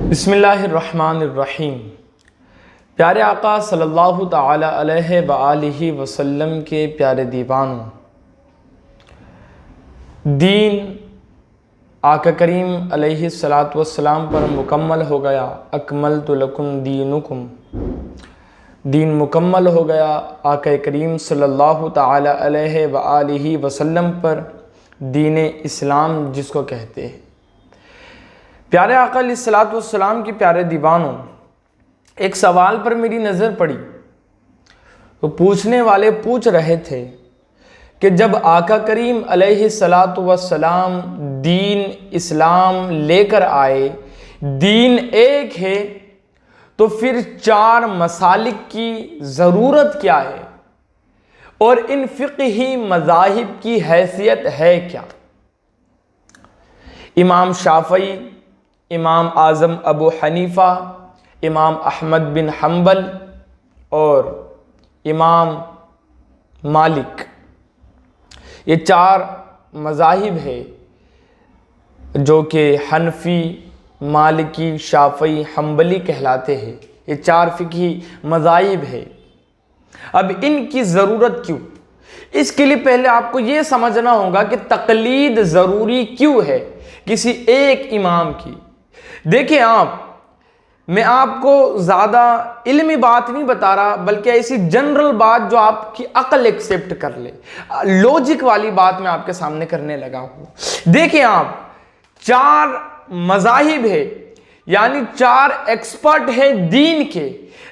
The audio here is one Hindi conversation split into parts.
बिस्मिल्लाहिर्रहमानिर्रहीम। प्यारे आका सल्लल्लाहु ताला अलैहि व आलिहि वसल्लम के प्यारे दीवानों, दीन आका करीम अलैहिस्सलातु वस्सलाम पर मुकम्मल हो गया। अकमलतु लकुम दीनुकुम, दीन मुकम्मल हो गया आका करीम सल्लल्लाहु ताला अलैहि व आलिहि वसल्लम पर, दीन इस्लाम जिसको कहते हैं। प्यारे आका अलैहिस्सलातु वस्सलाम के प्यारे दीवानों, एक सवाल पर मेरी नज़र पड़ी तो पूछने वाले पूछ रहे थे कि जब आका करीम अलैहिस्सलातु वस्सलाम दीन इस्लाम लेकर आए, दीन एक है, तो फिर चार मसालिक की ज़रूरत क्या है और इन फ़िक़ही मज़ाहिब की हैसियत है क्या। इमाम शाफ़ई, इमाम आज़म अबू हनीफ़ा, इमाम अहमद बिन हम्बल और इमाम मालिक, ये चार मज़ाहिब है जो कि हनफी, मालिकी, शाफ़ई, हम्बली कहलाते हैं। ये चार फ़िक़ही मज़ाहिब है। अब इनकी ज़रूरत क्यों? इसके लिए पहले आपको ये समझना होगा कि तक़लीद ज़रूरी क्यों है किसी एक इमाम की। देखिए मैं आपको ज़्यादा इल्मी बात नहीं बता रहा, बल्कि ऐसी जनरल बात जो आपकी अक्ल एक्सेप्ट कर ले, लॉजिक वाली बात मैं आपके सामने करने लगा हूँ। देखिए चार मज़ाहिब है, यानी चार एक्सपर्ट है दीन के।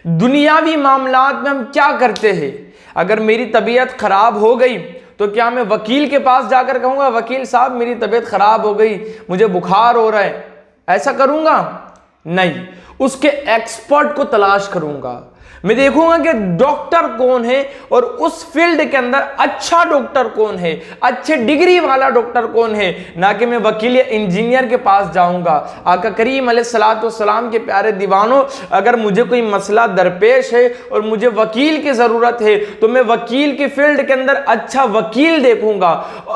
दुनियावी मामलात में हम क्या करते हैं? अगर मेरी तबीयत ख़राब हो गई तो क्या मैं वकील के पास जाकर कहूँगा वकील साहब मेरी तबीयत ख़राब हो गई, मुझे बुखार हो रहा है? ऐसा करूँगा? नहीं, उसके एक्सपर्ट को तलाश करूँगा। मैं देखूंगा कि डॉक्टर कौन है और उस फील्ड के अंदर अच्छा डॉक्टर कौन है, अच्छे डिग्री वाला डॉक्टर कौन है, ना कि मैं वकील या इंजीनियर के पास जाऊंगा। आका करीम अलैहिस्सलातु वस्सलाम के प्यारे दीवानों, अगर मुझे कोई मसला दरपेश है और मुझे वकील की ज़रूरत है तो मैं वकील की फील्ड के अंदर अच्छा वकील देखूंगा,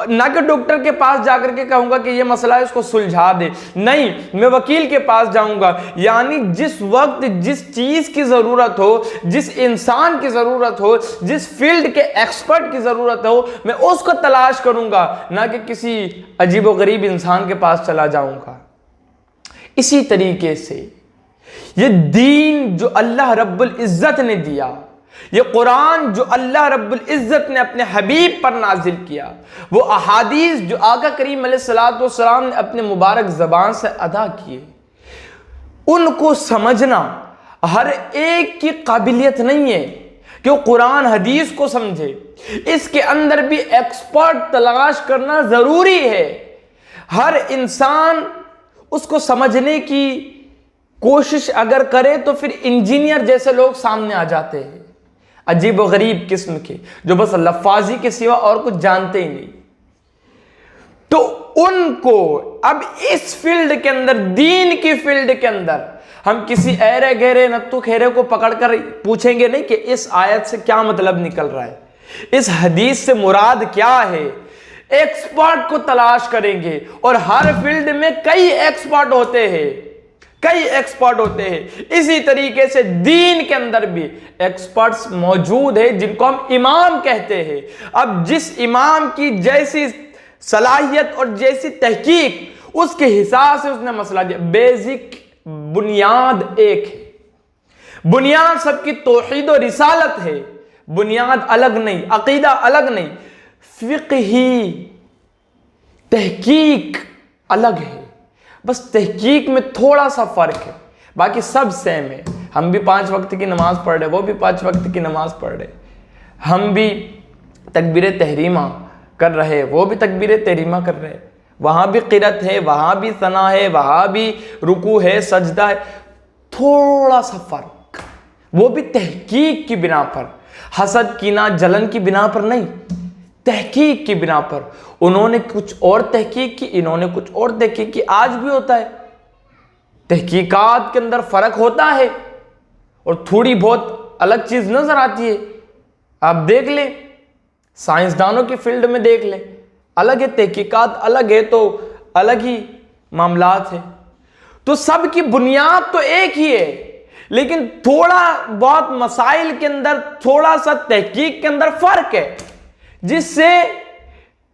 ना कि डॉक्टर के पास जाकर के कहूँगा कि यह मसला है इसको सुलझा दे। नहीं, मैं वकील के पास जाऊँगा। यानी जिस वक्त जिस चीज़ की ज़रूरत हो, जिस इंसान की जरूरत हो, जिस फील्ड के एक्सपर्ट की जरूरत हो, मैं उसको तलाश करूंगा, ना कि किसी अजीबो गरीब इंसान के पास चला जाऊंगा। इसी तरीके से ये दीन जो अल्लाह रब्बुल इज्जत ने दिया, ये कुरान जो अल्लाह रब्बुल इज्जत ने अपने हबीब पर नाजिल किया, वो अहादीस जो आका करीम अलैहिस्सलातु वस्सलाम ने अपने मुबारक ज़बान से अदा किए, उनको समझना हर एक की काबिलियत नहीं है कि वो कुरान हदीस को समझे। इसके अंदर भी एक्सपर्ट तलाश करना जरूरी है। हर इंसान उसको समझने की कोशिश अगर करे तो फिर इंजीनियर जैसे लोग सामने आ जाते हैं, अजीब व गरीब किस्म के, जो बस लफ्ज़ी के सिवा और कुछ जानते ही नहीं। तो उनको अब इस फील्ड के अंदर, दीन की फील्ड के अंदर, हम किसी ऐरे गहरे नत्थु खेरे को पकड़कर पूछेंगे नहीं कि इस आयत से क्या मतलब निकल रहा है, इस हदीस से मुराद क्या है। एक्सपर्ट को तलाश करेंगे और हर फील्ड में कई एक्सपर्ट होते हैं, कई एक्सपर्ट होते हैं। इसी तरीके से दीन के अंदर भी एक्सपर्ट्स मौजूद है जिनको हम इमाम कहते हैं। अब जिस इमाम की जैसी सलाहियत और जैसी तहकीक, उसके हिसाब से उसने मसला दिया। बेसिक बुनियाद एक है, बुनियाद सबकी तौहीद और रिसालत है, बुनियाद अलग नहीं, अकीदा अलग नहीं, फिक़ही तहकीक अलग है। बस तहकीक में थोड़ा सा फर्क है, बाकी सब सेम है। हम भी 5 वक्त की नमाज पढ़ रहे, वो भी 5 वक्त की नमाज पढ़ रहे, हम भी तकबीर तहरीमा कर रहे, वो भी तकबीर तहरीमा कर रहे, वहाँ भी क़िरत है, वहाँ भी सना है, वहाँ भी रुकू है, सजदा है। थोड़ा सा फ़र्क, वो भी तहकीक की बिना पर, हसद कीना जलन की बिना पर नहीं, तहकीक की बिना पर। उन्होंने कुछ और तहकीक की, इन्होंने कुछ और तहकीक की। आज भी होता है, तहकीकात के अंदर फ़र्क होता है और थोड़ी बहुत अलग चीज़ नज़र आती है। आप देख लें, साइंसदानों की फील्ड में देख लें, अलग है, तहकीकात अलग है, तो अलग ही मामलात है। तो सब की बुनियाद तो एक ही है, लेकिन थोड़ा बहुत मसाइल के अंदर, थोड़ा सा तहकीक के अंदर फर्क है, जिससे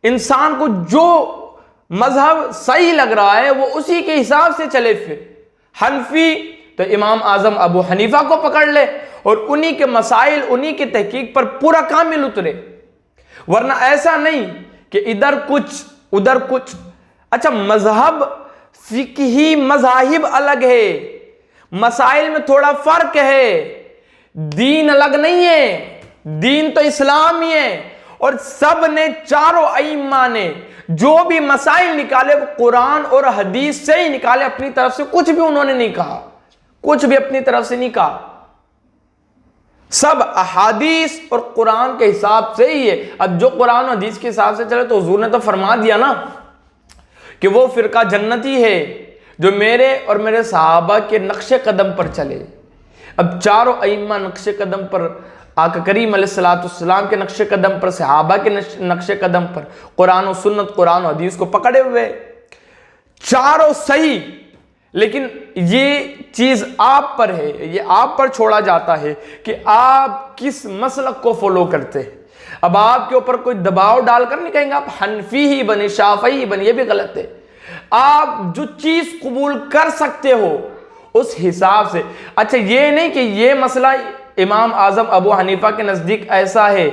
इंसान को जो मजहब सही लग रहा है वो उसी के हिसाब से चले। फिर हनफी तो इमाम आजम अबू हनीफा को पकड़ ले और उन्हीं के मसाइल, उन्हीं के तहकीक पर पूरा कामिल उतरे, वरना ऐसा नहीं कि इधर कुछ उधर कुछ। अच्छा, मजहब फिकही मजाहिब अलग है, मसाइल में थोड़ा फर्क है, दीन अलग नहीं है, दीन तो इस्लाम ही है। और सब ने, चारों अइम्मा ने जो भी मसाइल निकाले वो कुरान और हदीस से ही निकाले, अपनी तरफ से कुछ भी उन्होंने नहीं कहा, कुछ भी अपनी तरफ से नहीं कहा, सब अहादीस और कुरान के हिसाब से ही है। अब जो कुरान और हदीस के हिसाब से चले तो हुजूर ने तो फरमा दिया ना कि वो फिरका जन्नती है जो मेरे और मेरे सहाबा के नक्शे कदम पर चले। अब चारों अइम्मा नक्शे कदम पर, आका करीम अलैहिस्सलाम के नक्शे कदम पर, सहाबा के नक्शे कदम पर, कुरान और सुन्नत, कुरान और हदीस को पकड़े हुए, चारों सही। लेकिन ये चीज आप पर है, ये आप पर छोड़ा जाता है कि आप किस मसलक को फॉलो करते हैं। अब आपके ऊपर कोई दबाव डालकर नहीं कहेंगे आप हनफी ही बने, शाफई ही बने, ये भी गलत है। आप जो चीज कबूल कर सकते हो उस हिसाब से। अच्छा, ये नहीं कि ये मसला इमाम आजम अबू हनीफा के नजदीक ऐसा है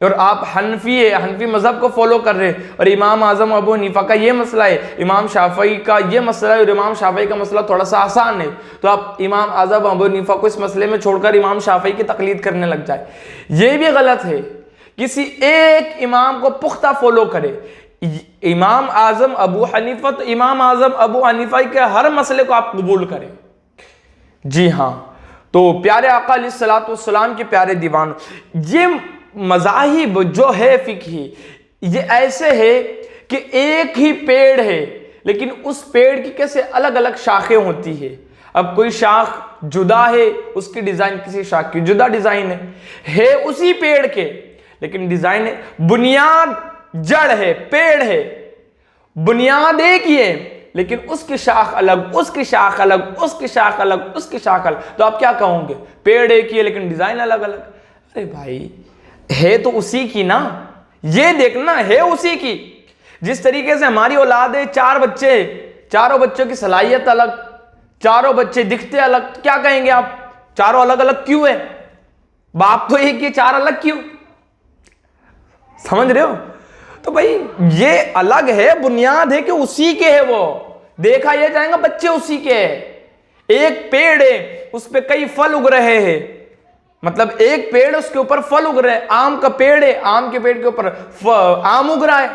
और आप हनफी है, हनफी मजहब को फॉलो कर रहे हैं, और इमाम आजम अबू हनीफा का ये मसला है, इमाम शाफई का ये मसला है और इमाम शाफई का मसला थोड़ा सा आसान है, तो आप इमाम आजम अबू हनीफा को इस मसले में छोड़कर इमाम शाफई की तकलीद करने लग जाए, ये भी गलत है। किसी एक इमाम को पुख्ता फॉलो करे। इमाम आजम अबू हनीफा, तो इमाम आजम अबू हनीफा के हर मसले को आप कबूल करें। जी हाँ, तो प्यारे आका अलैहिस्सलातु वस्सलाम के प्यारे दीवान, ये मज़ाहिब जो है फिकही, ये ऐसे है कि एक ही पेड़ है लेकिन उस पेड़ की कैसे अलग अलग शाखें होती है। अब कोई शाख जुदा है, उसकी डिजाइन किसी शाख की जुदा डिजाइन है उसी पेड़ के, लेकिन डिजाइन है, बुनियाद जड़ है, पेड़ है, बुनियाद एक ही है, लेकिन उसकी शाख अलग, उसकी शाख अलग, उसकी शाख अलग, उसकी शाख अलग। तो आप क्या कहोगे? पेड़ एक ही है लेकिन डिजाइन अलग अलग। अरे भाई, है तो उसी की ना, ये देखना है उसी की। जिस तरीके से हमारी औलाद है, 4 बच्चे, चारों बच्चों की सलाहियत अलग, चारों बच्चे दिखते अलग, तो क्या कहेंगे आप? चारों अलग अलग क्यों है? बाप तो एक ही, 4 अलग क्यों? समझ रहे हो? तो भाई ये अलग है, बुनियाद है कि उसी के है, वो देखा ये जाएगा बच्चे उसी के है। एक पेड़ है, उस पे कई फल उग रहे हैं, मतलब एक पेड़ उसके ऊपर फल उग रहे हैं। आम का पेड़ है, आम के पेड़ के ऊपर आम उग रहा है।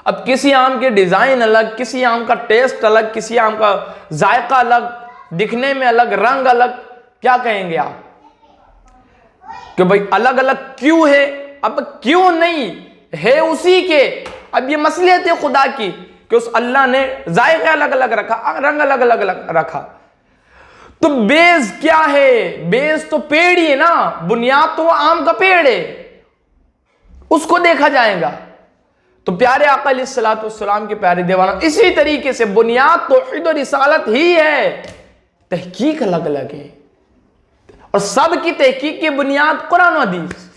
अब किसी आम की डिजाइन अलग, किसी आम का टेस्ट अलग, किसी आम का जायका अलग, दिखने में अलग, रंग अलग, क्या कहेंगे आप कि भाई अलग अलग क्यों है? अब क्यों नहीं है, उसी के। अब ये मसलियत है खुदा की कि उस अल्लाह ने जायका अलग अलग रखा, रंग अलग अलग रखा। तो बेस क्या है? बेस तो पेड़ ही है ना, बुनियाद तो आम का पेड़ है, उसको देखा जाएगा। तो प्यारे आका अलैहिस्सलातु वस्सलाम के प्यारे दीवाना, इसी तरीके से बुनियाद तौहीद और रिसालत ही है, तहकीक अलग अलग है, और सब की तहकीक की बुनियाद कुरान और हदीस।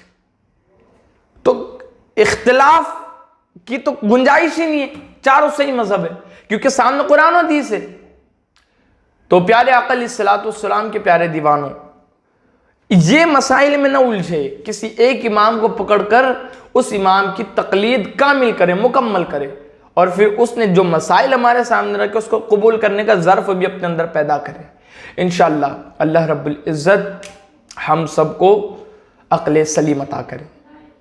तो इख्तिलाफ की तो गुंजाइश ही नहीं है, चारों सही मजहब है क्योंकि सामने कुरान और हदीस है। तो प्यारे आका अलैहिस्सलातु वस्सलाम के प्यारे दीवानों, ये मसाइल में न उलझे, किसी एक इमाम को पकड़कर उस इमाम की तकलीद कामिल करे, मुकम्मल करे, और फिर उसने जो मसाइल हमारे सामने रखे उसको कबूल करने का ज़र्फ भी अपने अंदर पैदा करे। इंशाअल्लाह अल्लाह रब्बुल इज़्ज़त हम सबको अक्ल सलीम अता करे।